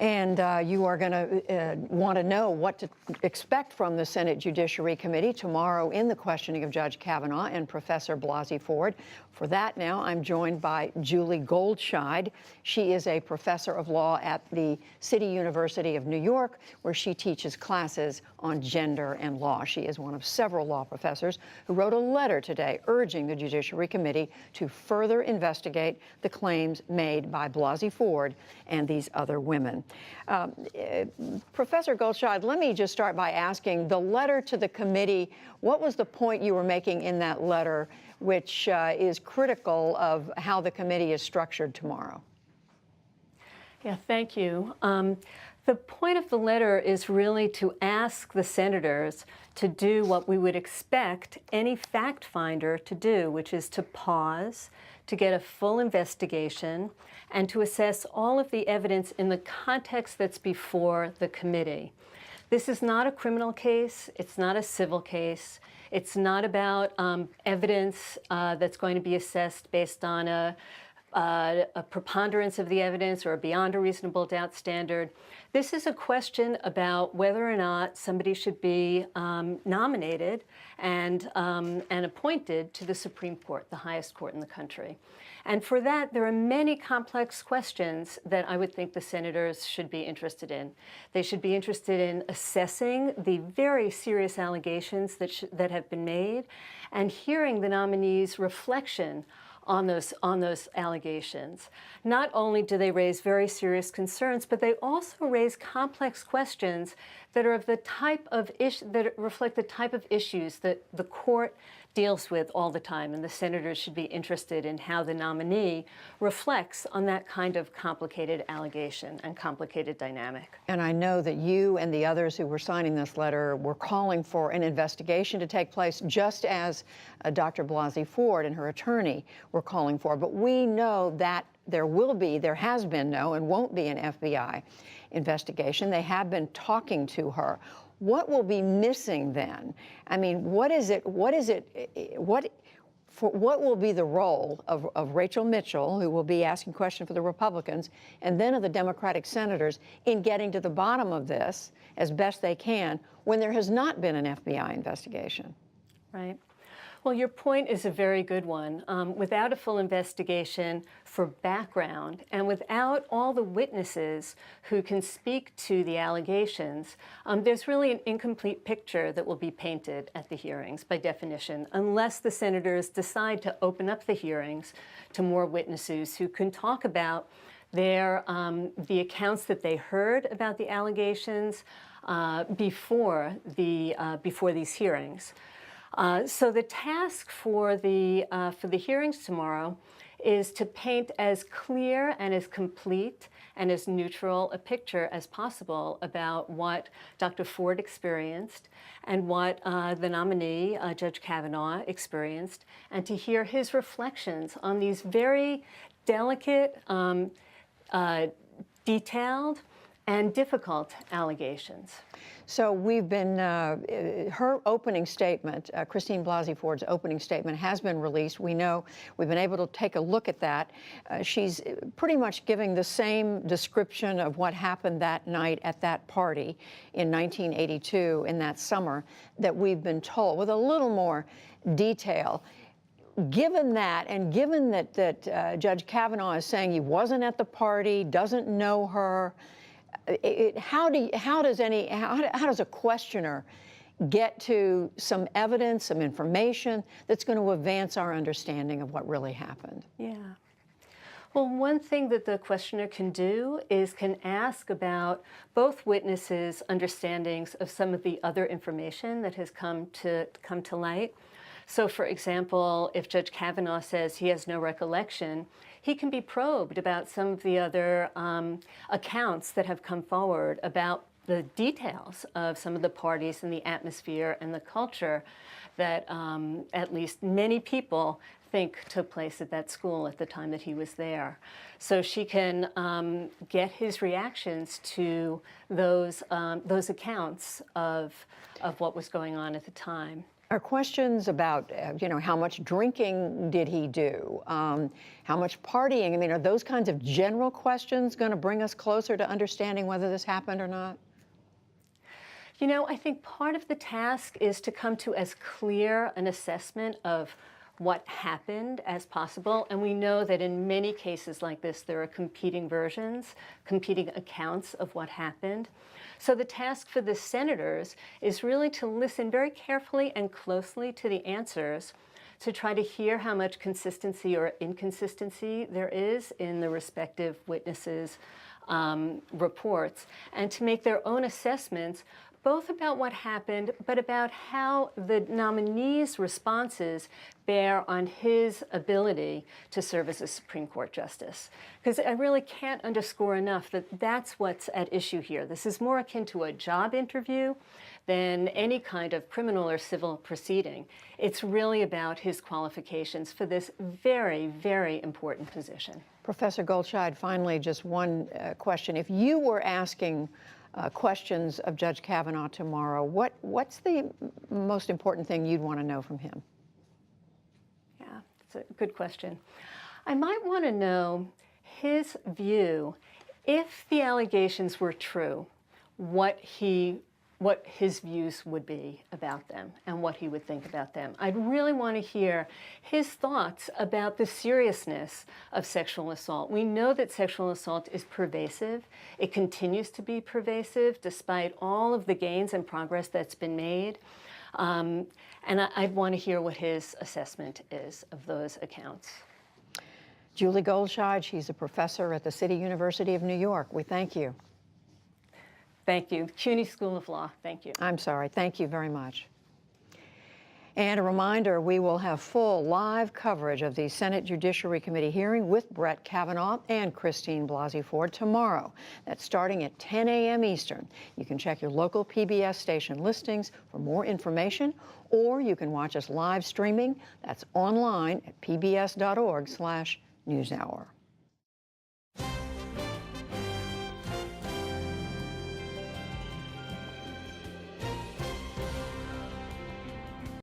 And you are going to want to know what to expect from the Senate Judiciary Committee tomorrow in the questioning of Judge Kavanaugh and Professor Blasey Ford. For that now, I'm joined by Judy Goldscheid. She is a professor of law at the City University of New York, where she teaches classes on gender and law. She is one of several law professors who wrote a letter today urging the Judiciary Committee to further investigate the claims made by Blasey Ford and these other women. Professor Goldscheid, let me just start by asking, the letter to the committee, what was the point you were making in that letter, which is critical of how the committee is structured tomorrow? Yeah, thank you. The point of the letter is really to ask the senators to do what we would expect any fact finder to do, which is to pause, to get a full investigation, and to assess all of the evidence in the context that's before the committee. This is not a criminal case. It's not a civil case. It's not about evidence that's going to be assessed based on a preponderance of the evidence or a beyond a reasonable doubt standard. This is a question about whether or not somebody should be nominated and appointed to the Supreme Court, the highest court in the country. And for that, there are many complex questions that I would think the senators should be interested in. They should be interested in assessing the very serious allegations that have been made and hearing the nominee's reflection on those allegations. Not only do they raise very serious concerns, but they also raise complex questions that are of the type of that reflect the type of issues that the court deals with all the time, and the senators should be interested in how the nominee reflects on that kind of complicated allegation and complicated dynamic. And I know that you and the others who were signing this letter were calling for an investigation to take place, just as Dr. Blasey Ford and her attorney were calling for. But we know that there has been no and won't be an FBI investigation. They have been talking to her. What will be missing then? I mean, what will be the role of Rachel Mitchell, who will be asking questions for the Republicans, and then of the Democratic senators in getting to the bottom of this as best they can when there has not been an FBI investigation? Right. Well, your point is a very good one. Without a full investigation for background and without all the witnesses who can speak to the allegations, there's really an incomplete picture that will be painted at the hearings by definition, unless the senators decide to open up the hearings to more witnesses who can talk about the accounts that they heard about the allegations before these hearings. So the task for the hearings tomorrow is to paint as clear and as complete and as neutral a picture as possible about what Dr. Ford experienced and what the nominee, Judge Kavanaugh, experienced, and to hear his reflections on these very delicate, detailed, and difficult allegations. So we've been, her opening statement, Christine Blasey Ford's opening statement has been released. We know, we've been able to take a look at that. She's pretty much giving the same description of what happened that night at that party in 1982, in that summer, that we've been told, with a little more detail. Given that, and given that Judge Kavanaugh is saying he wasn't at the party, doesn't know her, how does a questioner get to some evidence, some information that's going to advance our understanding of what really happened? Yeah. Well, one thing that the questioner can do is can ask about both witnesses' understandings of some of the other information that has come to light. So, for example, if Judge Kavanaugh says he has no recollection, he can be probed about some of the other accounts that have come forward about the details of some of the parties and the atmosphere and the culture that at least many people think took place at that school at the time that he was there. So she can get his reactions to those accounts of what was going on at the time. Are questions about, how much drinking did he do? How much partying? I mean, are those kinds of general questions going to bring us closer to understanding whether this happened or not? I think part of the task is to come to as clear an assessment of what happened as possible. And we know that in many cases like this, there are competing versions, competing accounts of what happened. So the task for the senators is really to listen very carefully and closely to the answers, to try to hear how much consistency or inconsistency there is in the respective witnesses' reports, and to make their own assessments both about what happened, but about how the nominee's responses bear on his ability to serve as a Supreme Court justice. Because I really can't underscore enough that that's what's at issue here. This is more akin to a job interview than any kind of criminal or civil proceeding. It's really about his qualifications for this very, very important position. Professor Goldscheid, finally, just one question. If you were asking questions of Judge Kavanaugh tomorrow, what's the most important thing you'd want to know from him? Yeah, that's a good question. I might want to know his view, if the allegations were true, what his views would be about them and what he would think about them. I'd really want to hear his thoughts about the seriousness of sexual assault. We know that sexual assault is pervasive. It continues to be pervasive despite all of the gains and progress that's been made. And I'd want to hear what his assessment is of those accounts. Julie Goldscheid, she's a professor at the City University of New York. We thank you. Thank you. CUNY School of Law, thank you. I'm sorry, thank you very much. And a reminder, we will have full live coverage of the Senate Judiciary Committee hearing with Brett Kavanaugh and Christine Blasey Ford tomorrow. That's starting at 10 a.m. Eastern. You can check your local PBS station listings for more information, or you can watch us live streaming. That's online at pbs.org/newshour.